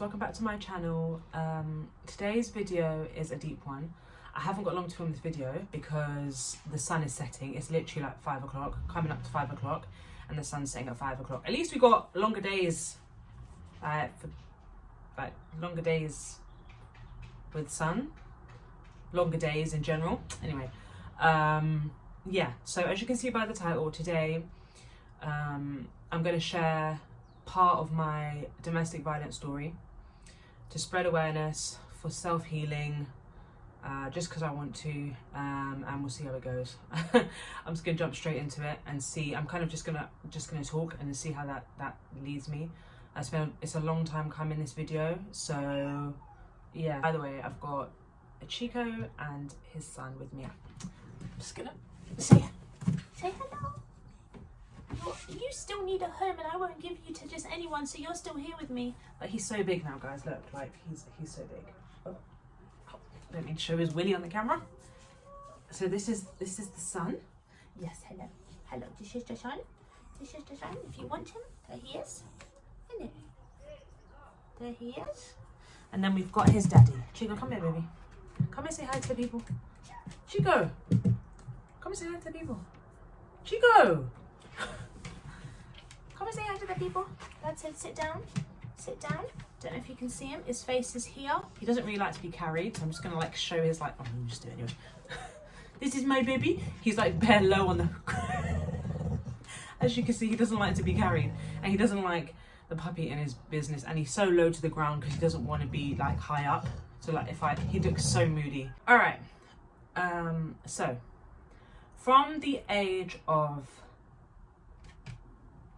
welcome back to my channel. Today's video is a deep one. I haven't got long to film this video because the sun is setting. It's literally like 5 o'clock, coming up to 5 o'clock, and the sun's setting at 5 o'clock. At least we got longer days, longer days with sun, longer days in general. Anyway, yeah, so as you can see by the title, today I'm going to share part of my domestic violence story to spread awareness, for self-healing, just because I want to, and we'll see how it goes. I'm just gonna jump straight into it and see. I'm kind of just gonna talk and see how that leads me. It's a long time coming, this video, so yeah. By the way, I've got a Chico and his son with me. I'm just gonna say hello. You still need a home, and I won't give you to just anyone, so you're still here with me. But he's so big now, guys. Look, like he's so big. Oh, don't mean to show his willy on the camera. So this is the son. Yes, hello. This is the son. If you want him, there he is. Isn't it? There he is. And then we've got his daddy. Chico, come here, baby. Come and say hi to the people. Chico, come and say hi to the people. Chico. Come and say hi to the people. That's it. Sit down. Don't know if you can see him. His face is here. He doesn't really like to be carried, so I'm just gonna like show his like. Oh, I'm just do it anyway. This is my baby. He's like bare low on the. As you can see, he doesn't like to be carried, and he doesn't like the puppy in his business, and he's so low to the ground because he doesn't want to be like high up. So like he looks so moody. All right. So from the age of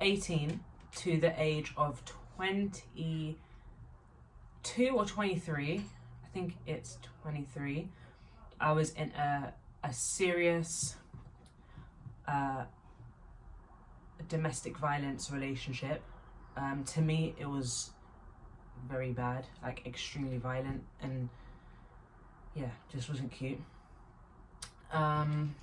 18 to the age of 22 or 23, I think it's 23, I was in a serious domestic violence relationship. To me, it was very bad, like extremely violent, and yeah, just wasn't cute. And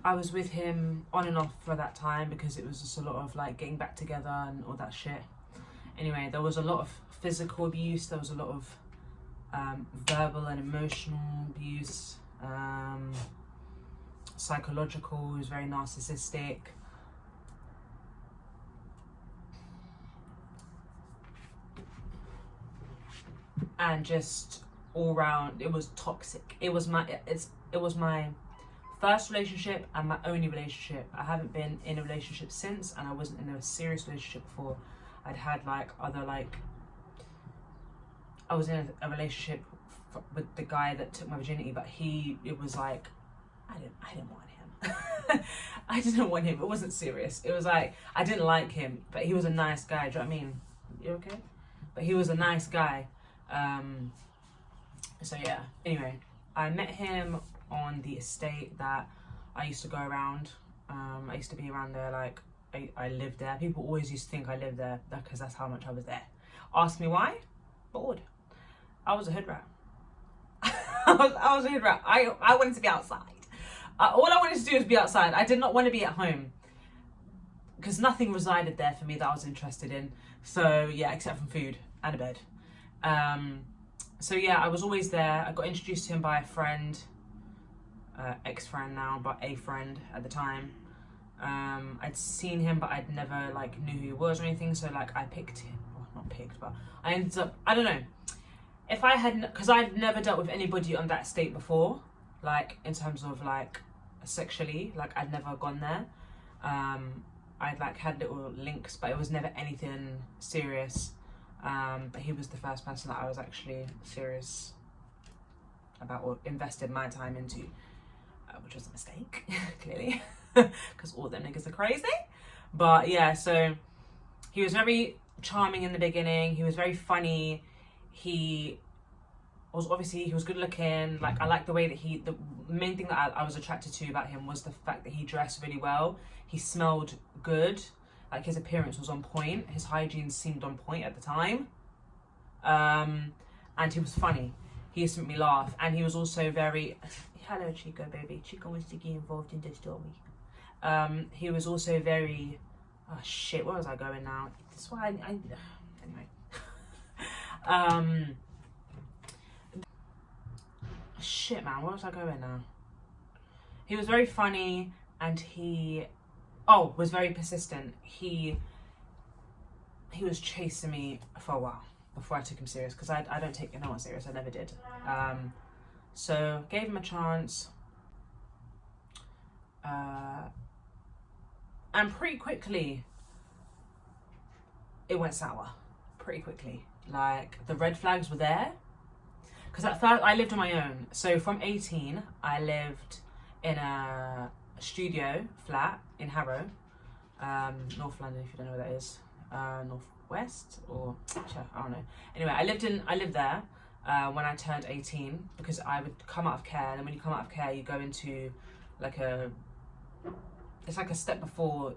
I was with him on and off for that time because it was just a lot of like getting back together and all that shit. Anyway, there was a lot of physical abuse, there was a lot of verbal and emotional abuse, psychological. He was very narcissistic. And just all round, it was toxic. It was my first relationship and my only relationship. I haven't been in a relationship since, and I wasn't in a serious relationship before. I'd had like other like, I was in a relationship with the guy that took my virginity, but it was like, I didn't want him. I didn't want him. It wasn't serious. It was like, I didn't like him, but he was a nice guy. Do you know what I mean? You okay? But he was a nice guy. So yeah, anyway, I met him on the estate that I used to go around. I used to be around there, like I lived there. People always used to think I lived there because that's how much I was there. Ask me why? Bored. I was a hood rat. I was a hood rat. I wanted to be outside. All I wanted to do was be outside. I did not want to be at home because nothing resided there for me that I was interested in. So yeah, except from food and a bed. So yeah, I was always there. I got introduced to him by a friend, ex-friend now, but a friend at the time. I'd seen him, but I'd never like knew who he was or anything. So like I picked him, well, not picked, but I ended up, I don't know. If I had, because I'd never dealt with anybody on that state before, like in terms of like sexually, like I'd never gone there. I'd like had little links, but it was never anything serious. But he was the first person that I was actually serious about or invested my time into, which was a mistake, clearly, because all them niggas are crazy. But yeah, so he was very charming in the beginning. He was very funny. He was good looking. Like I liked the way that the main thing that I was attracted to about him was the fact that he dressed really well. He smelled good. Like his appearance was on point. His hygiene seemed on point at the time. And he was funny. He used to make me laugh. And he was also very, hello Chico baby. Chico wants to get involved in the story. He was also very, oh shit, where was I going now? That's why Anyway. Shit, man, where was I going now? He was very funny, and he was very persistent. He was chasing me for a while before I took him serious, because I don't take no one serious. I never did. So gave him a chance, and pretty quickly it went sour. Pretty quickly, like the red flags were there. Because at first I lived on my own. So from 18, I lived in a studio flat in Harrow, North London, if you don't know where that is, Northwest, or I don't know. Anyway, I lived there when I turned 18, because I would come out of care, and then when you come out of care, you go into it's like a step before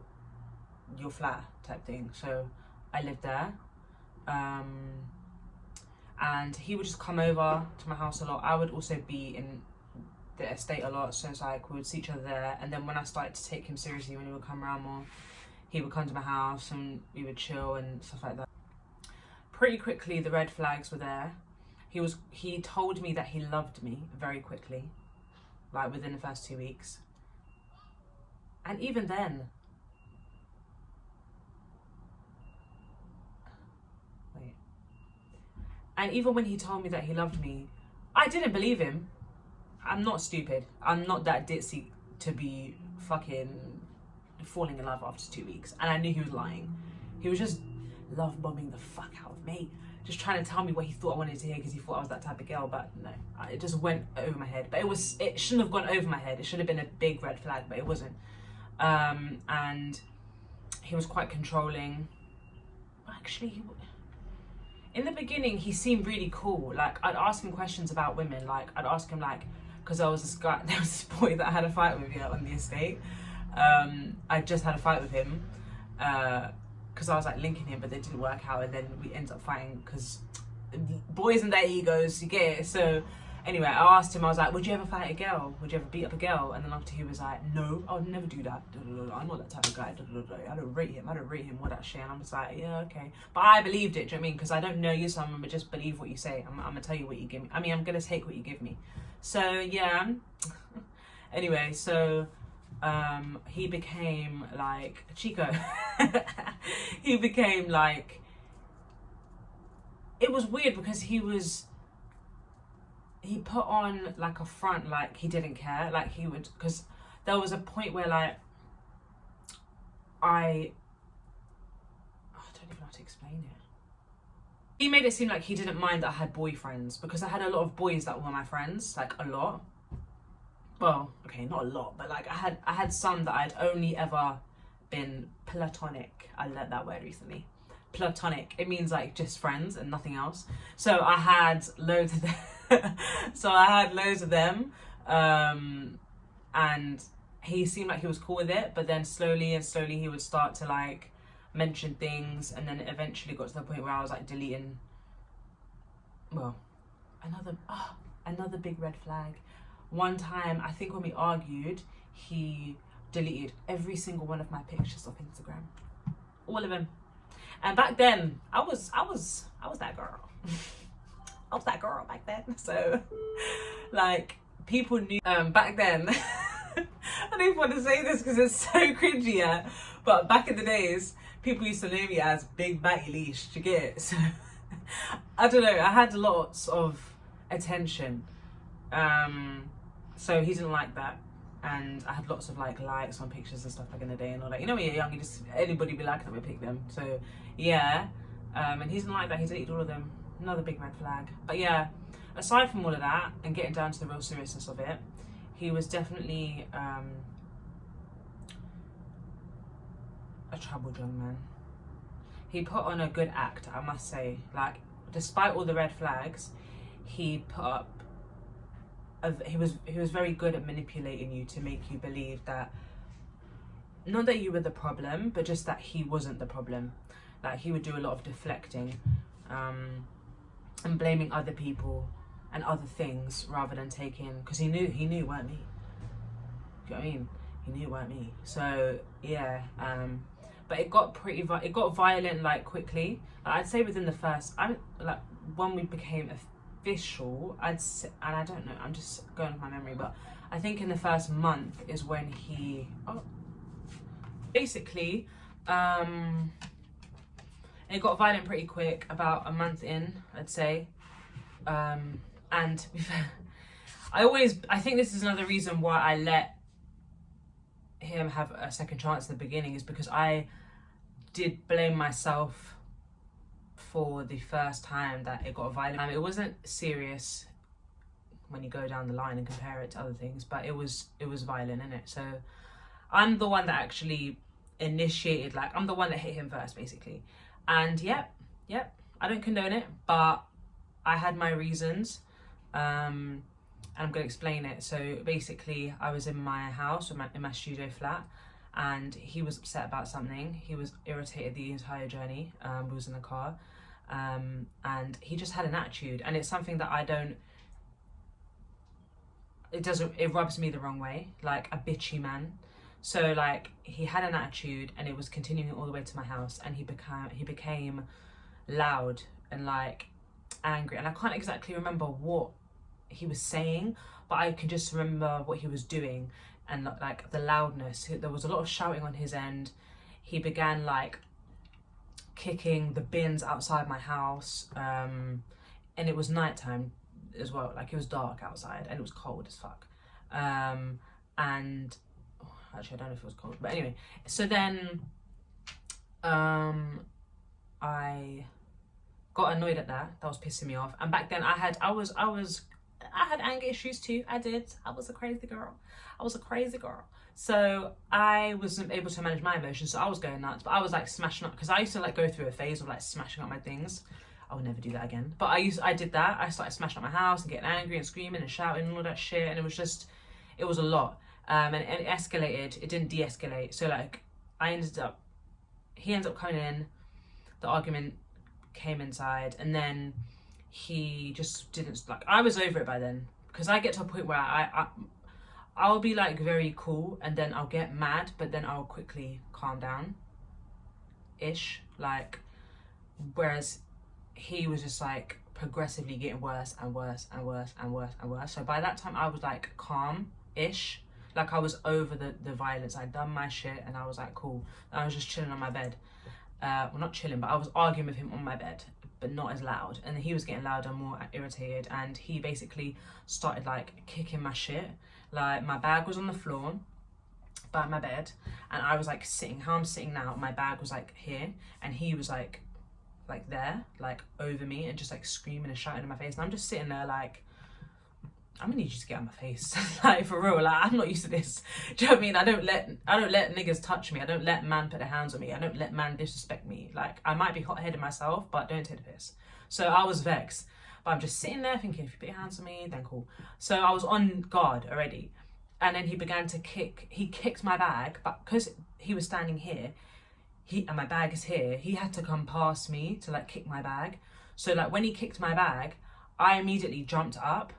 your flat type thing. So I lived there. And he would just come over to my house a lot. I would also be in the estate a lot, so it's like we would see each other there. And then when I started to take him seriously, when he would come around more, he would come to my house and we would chill and stuff like that. Pretty quickly, the red flags were there. He told me that he loved me very quickly, like within the first 2 weeks. And even then, and even when he told me that he loved me, I didn't believe him. I'm not stupid. I'm not that ditzy to be fucking falling in love after 2 weeks. And I knew he was lying. He was just love bombing the fuck out of me. Just trying to tell me what he thought I wanted to hear, because he thought I was that type of girl. But no, it just went over my head. But it shouldn't have gone over my head. It should have been a big red flag, but it wasn't. And he was quite controlling. Actually, in the beginning, he seemed really cool. Like, I'd ask him questions about women. Like, I'd ask him, like, because there was this boy that I had a fight with on the estate. I just had a fight with him because I was like linking him, but they didn't work out, and then we ended up fighting because boys and their egos, you get it. So anyway, I asked him, I was like, would you ever fight a girl? Would you ever beat up a girl? And then after he was like, no, I would never do that. I'm not that type of guy. I don't rate him, all that shit. And I'm just like, yeah, okay. But I believed it, do you know what I mean? Because I don't know you, so I'm gonna just believe what you say. I'm gonna tell you what you give me. I mean, I'm gonna take what you give me. So yeah. Anyway, so he became like Chico. He became like, it was weird because he put on like a front, like he didn't care, like he would, because there was a point where like I don't even know how to explain it. He made it seem like he didn't mind that I had boyfriends, because I had a lot of boys that were my friends, like a lot. Well, okay, not a lot, but like I had some that I'd only ever been platonic. I learned that word recently. Platonic. It means like just friends and nothing else. So I had loads of them. And he seemed like he was cool with it, but then slowly he would start to like mention things, and then it eventually got to the point where I was like deleting. Well, another big red flag. One time, I think when we argued, he deleted every single one of my pictures off Instagram, all of them. And back then, I was that girl. I was that girl back then. So, like, people knew back then. I don't even want to say this because it's so cringy, yeah. But back in the days, people used to know me as Big Batty Leash. Do you get it? So, I don't know. I had lots of attention. So he didn't like that. And I had lots of like likes on pictures and stuff back in the day and all that. You know when you're young, anybody be liking them and pick them. So yeah, and he didn't like that. He deleted all of them. Another big red flag. But yeah, aside from all of that and getting down to the real seriousness of it, he was definitely a troubled young man. He put on a good act, I must say. Like, despite all the red flags, he put up. He was very good at manipulating you to make you believe that, not that you were the problem, but just that he wasn't the problem. Like, he would do a lot of deflecting and blaming other people and other things rather than taking, because he knew it weren't me. Do you know what I mean? He knew it weren't me. So yeah, but it got violent like quickly. Like, I'd say within the first, when we became official, and I don't know, I'm just going with my memory, but I think in the first month is when he basically it got violent pretty quick, about a month in, I'd say. And to be fair, I think this is another reason why I let him have a second chance in the beginning, is because I did blame myself for the first time that it got violent. It wasn't serious when you go down the line and compare it to other things, but it was violent, innit? So I'm the one that actually initiated, like, I'm the one that hit him first, basically. And yep, I don't condone it, but I had my reasons, and I'm gonna explain it. So basically, I was in my house, in my studio flat, and he was upset about something. He was irritated the entire journey. We was in the car, and he just had an attitude, and it's something that it rubs me the wrong way, like a bitchy man. So like, he had an attitude, and it was continuing all the way to my house, and he became loud and like angry, and I can't exactly remember what he was saying, but I can just remember what he was doing, and like the loudness. There was a lot of shouting on his end. He began like kicking the bins outside my house, and it was nighttime as well, like it was dark outside and it was cold as fuck, and actually I don't know if it was cold, but anyway. So then I got annoyed at that was pissing me off. And back then I had anger issues too. I was a crazy girl. So I wasn't able to manage my emotions, so I was going nuts. But I was like smashing up, because I used to like go through a phase of like smashing up my things. I would never do that again, but I did that. I started smashing up my house and getting angry and screaming and shouting and all that shit, and it was a lot. And it escalated. It didn't de-escalate. So like, he ended up coming in, the argument came inside, and then he just didn't, like, I was over it by then, because I get to a point where I'll be like very cool, and then I'll get mad, but then I'll quickly calm down ish, like, whereas he was just like progressively getting worse and worse and worse and worse and worse. So by that time I was like calm ish, like I was over the violence. I'd done my shit and I was like cool. I was just chilling on my bed. Well, not chilling, but I was arguing with him on my bed, but not as loud. And he was getting louder, more irritated, and he basically started like kicking my shit. Like, my bag was on the floor by my bed, and I was like sitting, how I'm sitting now, my bag was like here, and he was like there, like over me, and just like screaming and shouting in my face. And I'm just sitting there like, I'm gonna need you to get out of my face. Like, for real, like, I'm not used to this. Do you know what I mean? I don't let niggas touch me. I don't let man put their hands on me. I don't let man disrespect me. Like, I might be hot-headed myself, but don't take the piss. So I was vexed, but I'm just sitting there thinking, if you put your hands on me, then cool. So I was on guard already, and then he began to kick. He kicked my bag, but because he was standing here, and my bag is here, he had to come past me to like kick my bag. So like, when he kicked my bag, I immediately jumped up,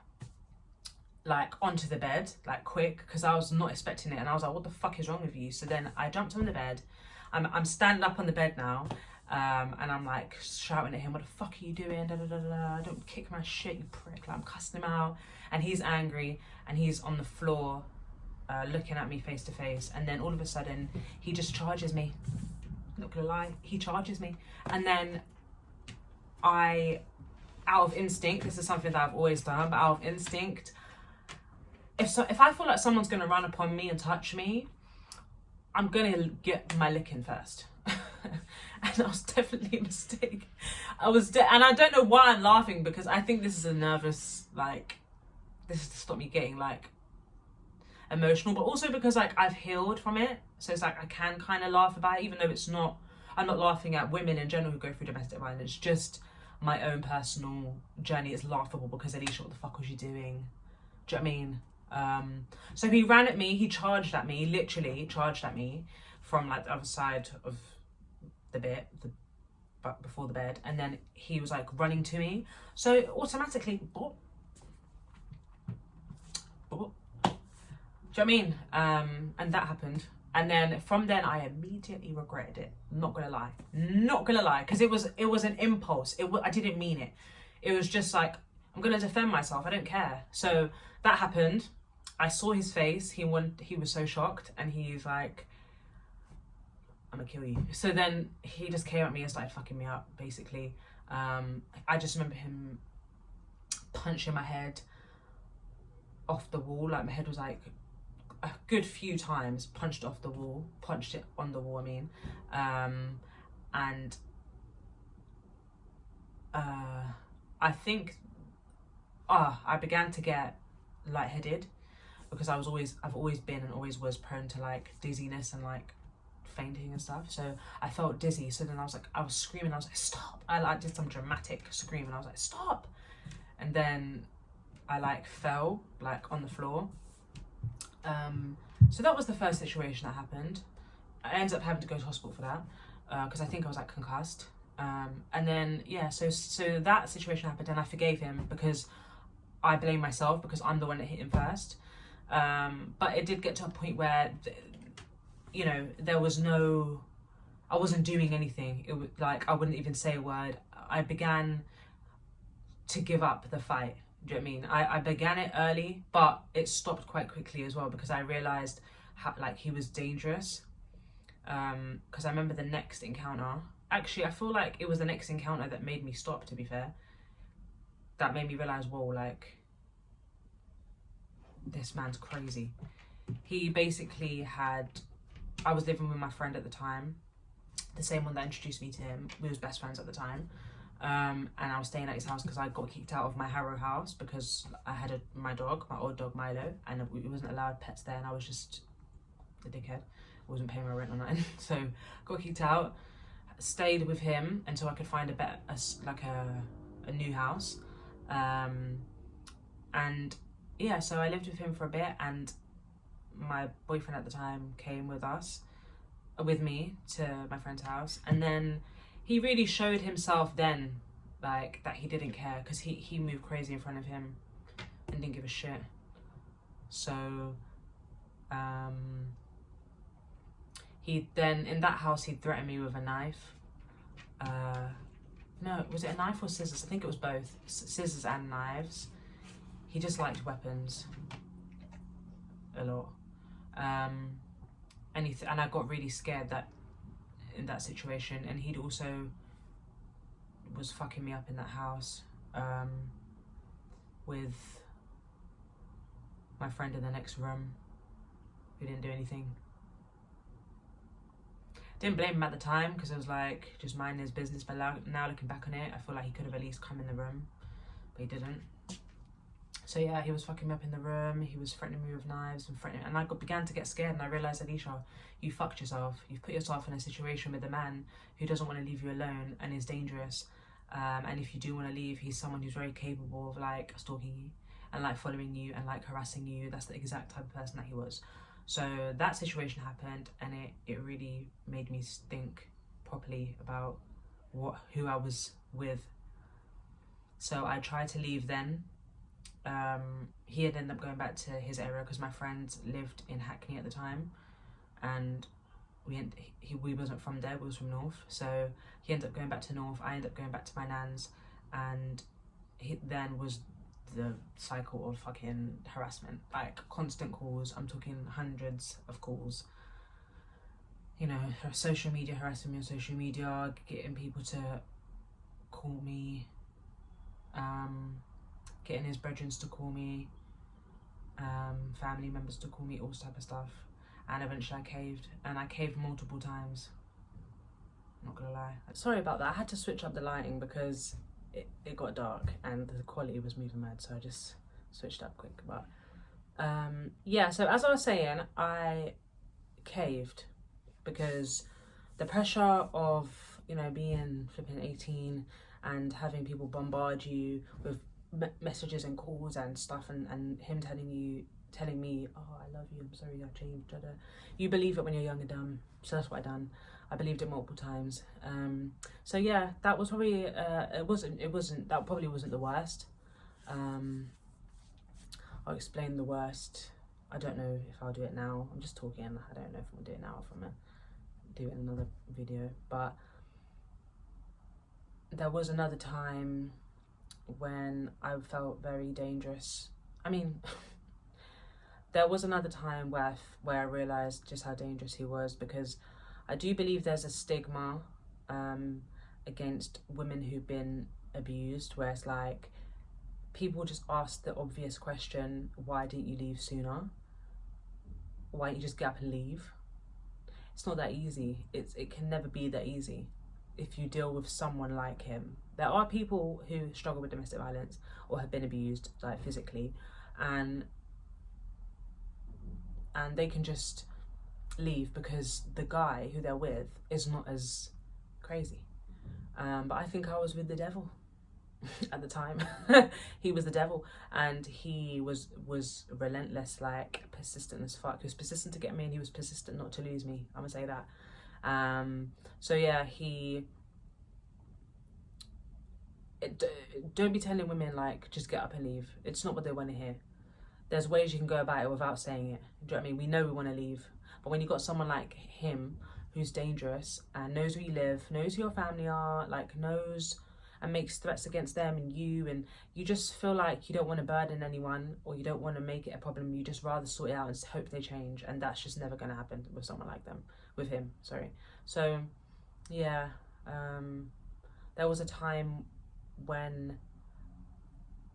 like onto the bed, like quick, because I was not expecting it, and I was like, what the fuck is wrong with you? So then I jumped on the bed. I'm standing up on the bed now, and I'm like shouting at him, what the fuck are you doing? Da, da, da, da. Don't kick my shit, you prick. Like, I'm cussing him out, and he's angry, and he's on the floor looking at me face to face. And then all of a sudden he just charges me. Not gonna lie, he charges me. And then I, out of instinct, this is something that I've always done, but out of instinct, if I feel like someone's gonna run upon me and touch me, I'm gonna get my licking first. And that was definitely a mistake. And I don't know why I'm laughing, because I think this is a nervous, like, this is to stop me getting like emotional, but also because like I've healed from it, so it's like I can kind of laugh about it, even though it's not, I'm not laughing at women in general who go through domestic violence. Just my own personal journey is laughable, because Alicia, what the fuck was you doing? Do you know what I mean? So he ran at me, he charged at me, literally charged at me from like the other side of the bit, before the bed, and then he was like running to me, so automatically, do you know what I mean? And that happened, And then from then I immediately regretted it. Not gonna lie, because it was an impulse. I didn't mean it. It was just like, I'm gonna defend myself. I don't care. So that happened. I saw his face. He was so shocked, and he's like, I'm gonna kill you. So then he just came at me and started fucking me up, basically. I just remember him punching my head off the wall. Like, my head was like a good few times punched it on the wall, I mean. And I think I began to get lightheaded, because I've always been and always was prone to like dizziness and like fainting and stuff. So I felt dizzy. So then I was screaming. I was like, stop. I like did some dramatic scream, and I was like, stop. And then I like fell like on the floor. So that was the first situation that happened. I ended up having to go to hospital for that, because I think I was like concussed. And then yeah, so that situation happened, and I forgave him because I blame myself, because I'm the one that hit him first. But it did get to a point where, you know, I wasn't doing anything. It was like, I wouldn't even say a word. I began to give up the fight. Do you know what I mean? I began it early, but it stopped quite quickly as well, because I realised how, like, he was dangerous. Because I remember the next encounter. Actually, I feel like it was the next encounter that made me stop, to be fair. That made me realise, whoa, like, this man's crazy. He basically I was living with my friend at the time, the same one that introduced me to him. We was best friends at the time. And I was staying at his house because I got kicked out of my Harrow house because I had my old dog Milo, and we wasn't allowed pets there, and I was just a dickhead. I wasn't paying my rent or nothing. So got kicked out, stayed with him until I could find a new house. And yeah, so I lived with him for a bit, and my boyfriend at the time came with me to my friend's house, and then he really showed himself then, like, that he didn't care, because he moved crazy in front of him and didn't give a shit. So he then, in that house, he threatened me with a knife. No, was it a knife or scissors? I think it was both, scissors and knives. He just liked weapons a lot. And I got really scared that in that situation, and he'd also was fucking me up in that house, with my friend in the next room who didn't do anything. Didn't blame him at the time, because it was like, just minding his business, but now looking back on it, I feel like he could have at least come in the room, but he didn't. So yeah, he was fucking me up in the room, he was threatening me with knives and I began to get scared, and I realised, Alicia, you fucked yourself. You've put yourself in a situation with a man who doesn't want to leave you alone and is dangerous. And if you do want to leave, he's someone who's very capable of like stalking you and like following you and like harassing you. That's the exact type of person that he was. So that situation happened, and it really made me think properly about who I was with. So I tried to leave then. He had ended up going back to his area, because my friend lived in Hackney at the time, and we wasn't from there, we was from North. So he ended up going back to North, I ended up going back to my nan's, and he then was the cycle of fucking harassment, like constant calls. I'm talking hundreds of calls, you know, social media, harassing me on social media, getting people to call me, getting his brethren to call me, family members to call me, all type of stuff. And eventually I caved, and I caved multiple times, not gonna lie. Sorry about that, I had to switch up the lighting because it got dark and the quality was moving mad, so I just switched up quick. But yeah, so as I was saying, I caved because the pressure of, you know, being flipping 18 and having people bombard you with messages and calls and stuff, and him telling me, oh, I love you, I'm sorry I changed, da, da. You believe it when you're young and dumb. So that's what I done. I believed it multiple times. So yeah, that was probably that probably wasn't the worst. I'll explain the worst I don't know if I'll do it now. I'm just talking. I don't know if I'm gonna do it now or if I'm gonna do it in another video. But there was another time when I felt very dangerous. I mean, there was another time where I realised just how dangerous he was, because I do believe there's a stigma against women who've been abused, where it's like people just ask the obvious question, why didn't you leave sooner? Why don't you just get up and leave? It's not that easy. It can never be that easy if you deal with someone like him. There are people who struggle with domestic violence or have been abused, like physically, and they can just leave because the guy who they're with is not as crazy. But I think I was with the devil at the time. He was the devil, and he was relentless, like persistent as fuck. He was persistent to get me, and he was persistent not to lose me. I'm gonna say that. So yeah, don't be telling women like just get up and leave. It's not what they want to hear. There's ways you can go about it without saying it. Do you know what I mean? We know we want to leave, but when you got someone like him who's dangerous and knows where you live, knows who your family are, like knows and makes threats against them and you just feel like you don't want to burden anyone, or you don't want to make it a problem. You just rather sort it out and hope they change, and that's just never going to happen with someone like them, with him, sorry. So yeah, there was a time when,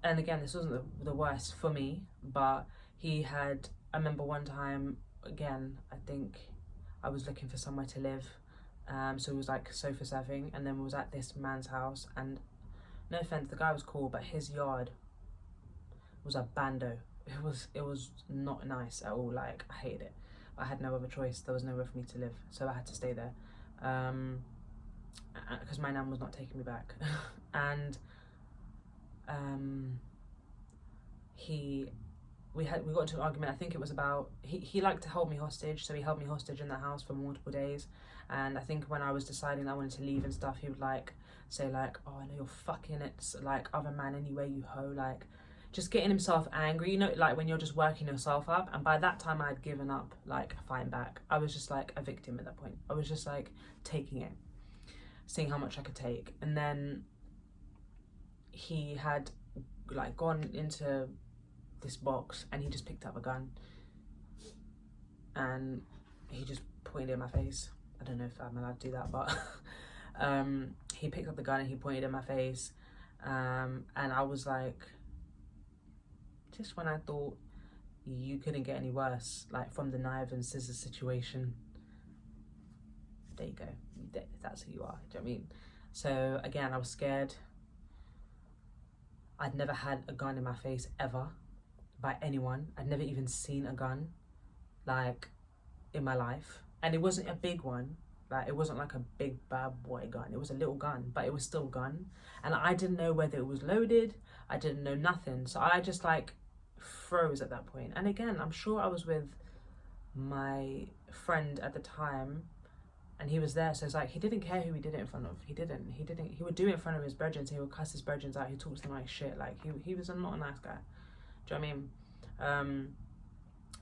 and again, this wasn't the worst for me, but I remember one time, again, I think I was looking for somewhere to live, so it was like sofa surfing, and then we was at this man's house, and no offense, the guy was cool, but his yard was a bando. It was not nice at all. Like, I hated it. I had no other choice. There was nowhere for me to live, so I had to stay there, because my nan was not taking me back. And we got into an argument. I think it was about, he liked to hold me hostage, so he held me hostage in that house for multiple days. And I think when I was deciding I wanted to leave and stuff, he would like say like, oh, I know you're fucking it, like other man anyway, you hoe, like just getting himself angry, you know, like when you're just working yourself up. And by that time I had given up like fighting back. I was just like a victim at that point. I was just like taking it, seeing how much I could take. And then he had like gone into this box and he just picked up a gun and he just pointed it in my face. I don't know if I'm allowed to do that, but he picked up the gun and he pointed in my face, and I was like, just when I thought you couldn't get any worse, like from the knife and scissors situation, there you go, that's who you are. Do you know what I mean? So again, I was scared. I'd never had a gun in my face ever by anyone. I'd never even seen a gun like in my life, and it wasn't a big one. Like, it wasn't like a big bad boy gun. It was a little gun, but it was still a gun, and I didn't know whether it was loaded. I didn't know nothing, so I just like froze at that point. And again, I'm sure I was with my friend at the time, and he was there, so it's like he didn't care who he did it in front of. He would do it in front of his brethren. He would cuss his brethren out. He talked to them like shit. Like he was not a nice guy. Do you know what I mean?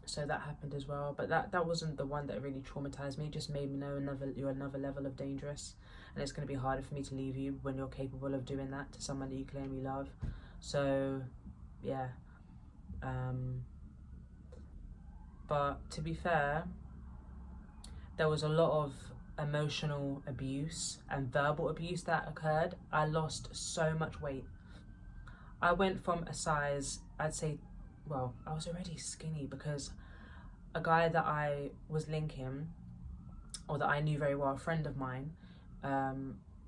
So that happened as well, but that wasn't the one that really traumatized me. It just made me know you're another level of dangerous, and it's going to be harder for me to leave you when you're capable of doing that to someone that you claim you love. So yeah, but to be fair, there was a lot of emotional abuse and verbal abuse that occurred. I lost so much weight. I went from a size, I'd say, well, I was already skinny, because a guy that I was linking, or that I knew very well, a friend of mine,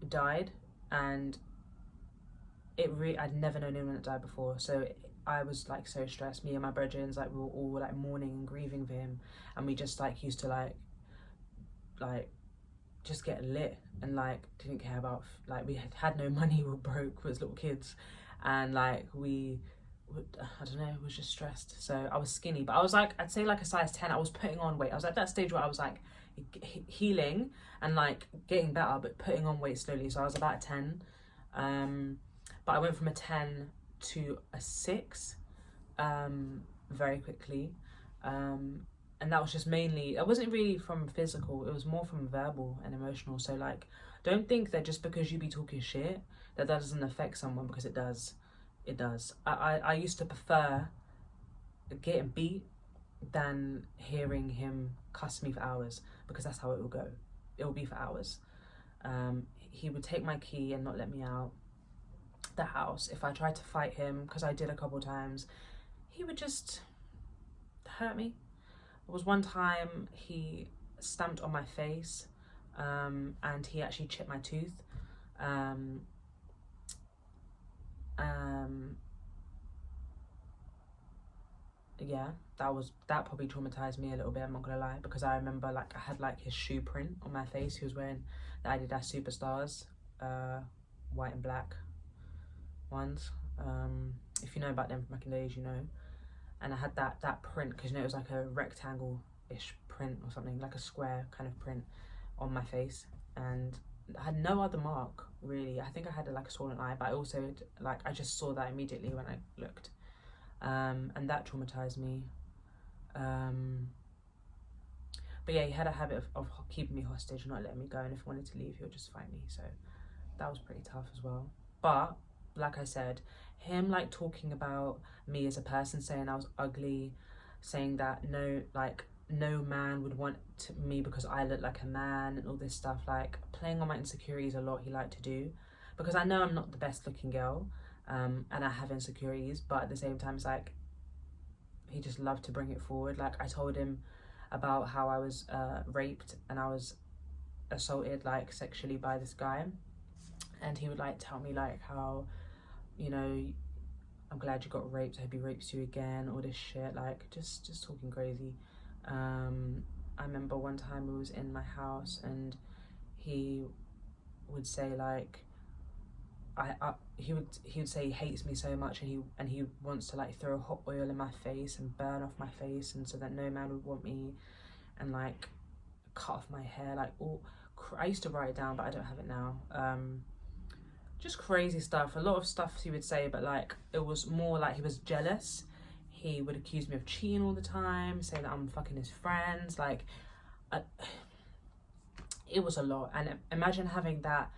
died, and I'd never known anyone that died before, so I was like so stressed. Me and my brethren, like we were all like mourning and grieving for him, and we just like used to like just get lit, and like didn't care about, like we had no money, we were broke, we was little kids, and like I don't know, was just stressed. So I was skinny, but I was like, I'd say like a size 10. I was putting on weight. I was at that stage where I was like healing and like getting better, but putting on weight slowly. So I was about a 10, but I went from a 10 to a 6 very quickly. And that was just mainly, it wasn't really from physical, it was more from verbal and emotional. So like, don't think that just because you be talking shit that doesn't affect someone, because it does. It does. I used to prefer getting beat than hearing him cuss me for hours, because that's how it will go. It will be for hours. He would take my key and not let me out the house. If I tried to fight him, because I did a couple times, he would just hurt me. There was one time he stamped on my face, and he actually chipped my tooth. Yeah, that probably traumatized me a little bit, I'm not gonna lie, because I remember like I had like his shoe print on my face. He was wearing the Adidas Superstars, white and black ones. If you know about them from back in the days, you know. And I had that print, because you know it was like a rectangle-ish print or something, like a square kind of print on my face, and I had no other mark really. I think I had like a swollen eye, but I also like I just saw that immediately when I looked, and that traumatized me. But yeah, he had a habit of keeping me hostage, not letting me go, and if I wanted to leave, he would just fight me. So that was pretty tough as well. But like I said, him like talking about me as a person, saying I was ugly, saying that no man would want me because I look like a man, and all this stuff, like playing on my insecurities a lot, he liked to do, because I know I'm not the best looking girl, and I have insecurities, but at the same time it's like he just loved to bring it forward. Like I told him about how I was raped and I was assaulted like sexually by this guy, and he would like tell me like how, you know, I'm glad you got raped, I hope he rapes you again, all this shit, like just talking crazy. I remember one time we was in my house and he would say like he would say he hates me so much, and he wants to like throw hot oil in my face and burn off my face, and so that no man would want me, and like cut off my hair, like all I used to write it down but I don't have it now. Just crazy stuff, a lot of stuff he would say, but like it was more like he was jealous. He would accuse me of cheating all the time, say that I'm fucking his friends, like it was a lot. And imagine having that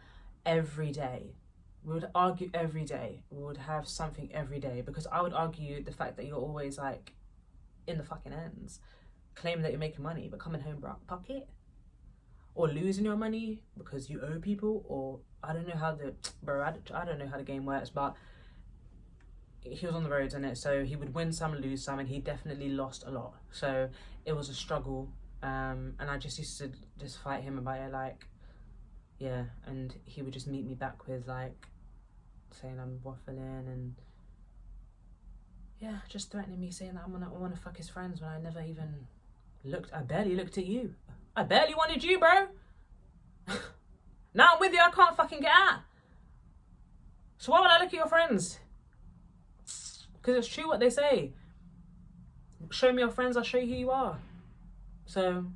every day. We would argue every day, we would have something every day, because I would argue the fact that you're always like in the fucking ends, claiming that you're making money but coming home broke pocket, or losing your money because you owe people, or I don't know how I don't know how the game works, but he was on the roads in it, so he would win some, lose some, and he definitely lost a lot. So it was a struggle, and I just used to just fight him about it, like, yeah, and he would just meet me back with like saying I'm waffling, and yeah, just threatening me, saying that I wanna fuck his friends, when I never even looked. I barely looked at you. I barely wanted you, bro. Now I'm with you, I can't fucking get out. So why would I look at your friends? Because it's true what they say. Show me your friends, I'll show you who you are. So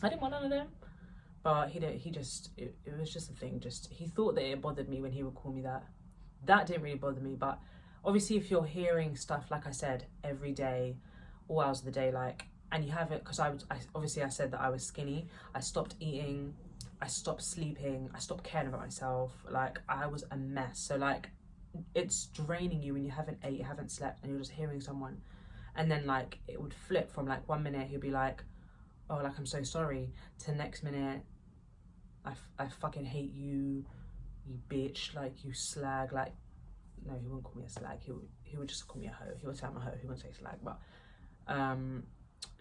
I didn't want none of them. But it was just a thing. Just he thought that it bothered me when he would call me that. That didn't really bother me. But obviously if you're hearing stuff, like I said, every day, all hours of the day, like, and you have it, because I said that I was skinny. I stopped eating, I stopped sleeping, I stopped caring about myself. Like I was a mess. So like it's draining you when you haven't ate, you haven't slept, and you're just hearing someone, and then like it would flip from like 1 minute he'd be like, oh, like I'm so sorry, to the next minute, I fucking hate you, you bitch, like you slag. Like, no, he wouldn't call me a slag, he would just call me a hoe. He would say I'm a hoe, he wouldn't say slag, but and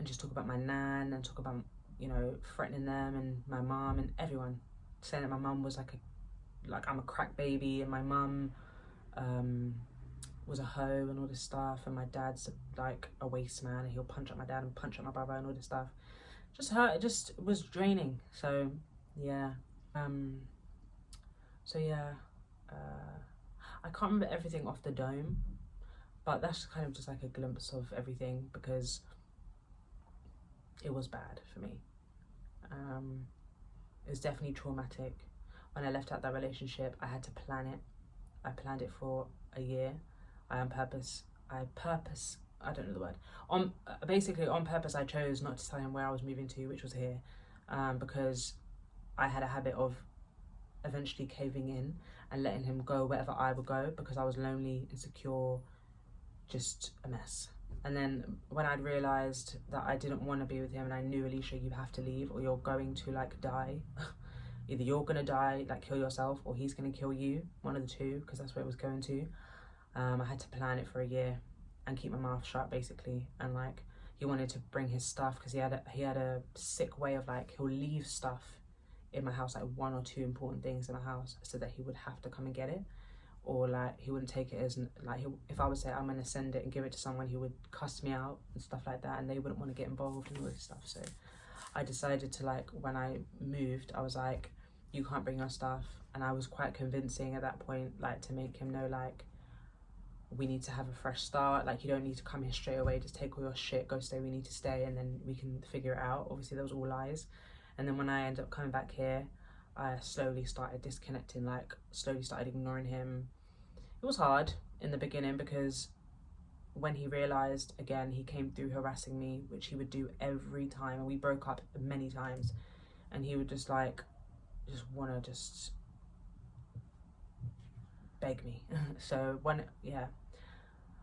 just talk about my nan, and talk about, you know, threatening them and my mum and everyone, saying that my mum was like I'm a crack baby, and my mum was a hoe and all this stuff, and my dad's like a waste man, and he'll punch at my dad and punch at my brother and all this stuff. Just hurt, it just was draining. So yeah, I can't remember everything off the dome, but that's kind of just like a glimpse of everything, because it was bad for me. It was definitely traumatic. When I left out that relationship, I had to plan it. I planned it for a year. I I don't know the word. On basically on purpose, I chose not to tell him where I was moving to, which was here, because I had a habit of eventually caving in and letting him go wherever I would go, because I was lonely, insecure, just a mess. And then when I'd realised that I didn't want to be with him, and I knew, Alicia, you have to leave or you're going to like die. Either you're gonna die, like kill yourself, or he's gonna kill you, one of the two, because that's where it was going to. I had to plan it for a year and keep my mouth shut, basically. And like, he wanted to bring his stuff, because he had a sick way of like, he'll leave stuff in my house, like 1 or 2 important things in my house, so that he would have to come and get it, or like he wouldn't take it as like, if I would say I'm gonna send it and give it to someone, he would cuss me out and stuff like that, and they wouldn't want to get involved in all this stuff. So I decided to, like, when I moved, I was like, you can't bring your stuff. And I was quite convincing at that point, like, to make him know, like, we need to have a fresh start. Like, you don't need to come here straight away, just take all your shit, go stay, we need to stay, and then we can figure it out. Obviously that was all lies. And then when I ended up coming back here, I slowly started disconnecting, like slowly started ignoring him. It was hard in the beginning, because when he realised, again, he came through harassing me, which he would do every time, and we broke up many times, and he would just like, just want to just beg me. So when, yeah,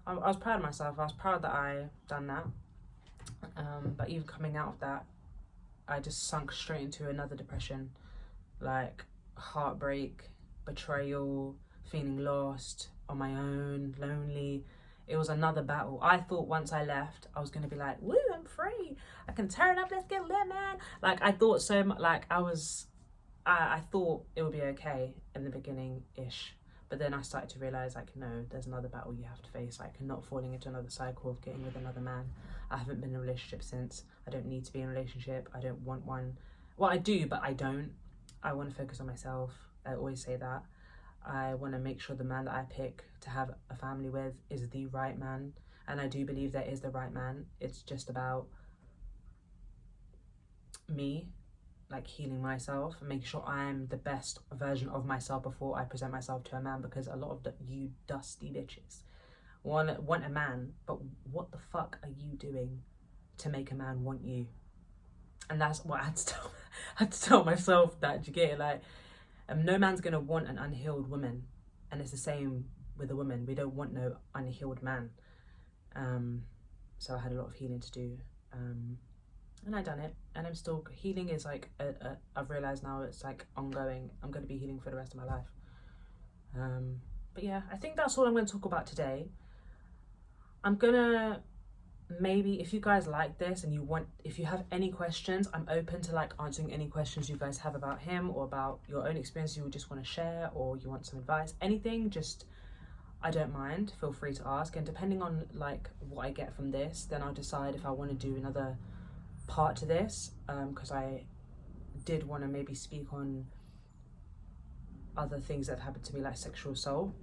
I was proud of myself. I was proud that I done that. But even coming out of that, I just sunk straight into another depression, like heartbreak, betrayal, feeling lost, on my own, lonely. It was another battle. I thought once I left, I was going to be like, woo, I'm free. I can turn up, let's get lit, man. Like, I thought so much, like, I thought it would be okay in the beginning-ish. But then I started to realise, like, no, there's another battle you have to face, like, not falling into another cycle of getting with another man. I haven't been in a relationship since. I don't need to be in a relationship. I don't want one. Well, I do, but I don't. I want to focus on myself. I always say that. I want to make sure the man that I pick to have a family with is the right man. And I do believe there is the right man. It's just about me, like, healing myself and making sure I'm the best version of myself before I present myself to a man. Because a lot of you dusty bitches want a man, but what the fuck are you doing to make a man want you? And that's what I had to tell myself, that, do you get it? Like, no man's gonna want an unhealed woman, and it's the same with a woman. We don't want no unhealed man. So I had a lot of healing to do, and I done it, and I'm still healing. Is like I've realized now it's like ongoing. I'm going to be healing for the rest of my life. But yeah, I think that's all I'm going to talk about today. I'm gonna, maybe if you guys like this and if you have any questions, I'm open to like answering any questions you guys have about him, or about your own experience you would just want to share, or you want some advice, anything, just, I don't mind, feel free to ask. And depending on like what I get from this, then I'll decide if I want to do another part to this, because I did want to maybe speak on other things that have happened to me, like sexual assault,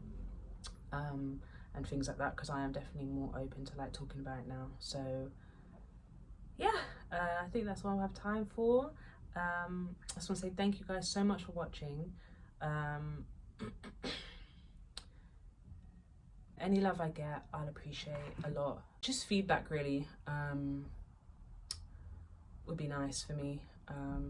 and things like that, because I am definitely more open to like talking about it now. So yeah, I think that's all I have time for. I just want to say thank you guys so much for watching. Any love I get, I'll appreciate a lot. Just feedback really would be nice for me.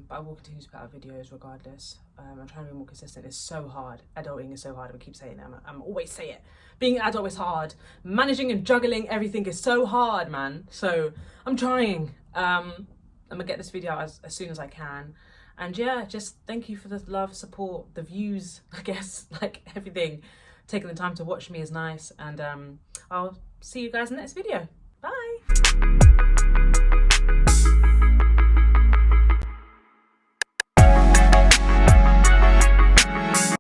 But I will continue to put out videos regardless. I'm trying to be more consistent. It's so hard. Adulting is so hard. I keep saying it. I'm always say it. Being an adult is hard. Managing and juggling everything is so hard, man. So I'm trying. I'm gonna get this video out as soon as I can. And yeah, just thank you for the love, support, the views, I guess, like everything. Taking the time to watch me is nice. And I'll see you guys in the next video.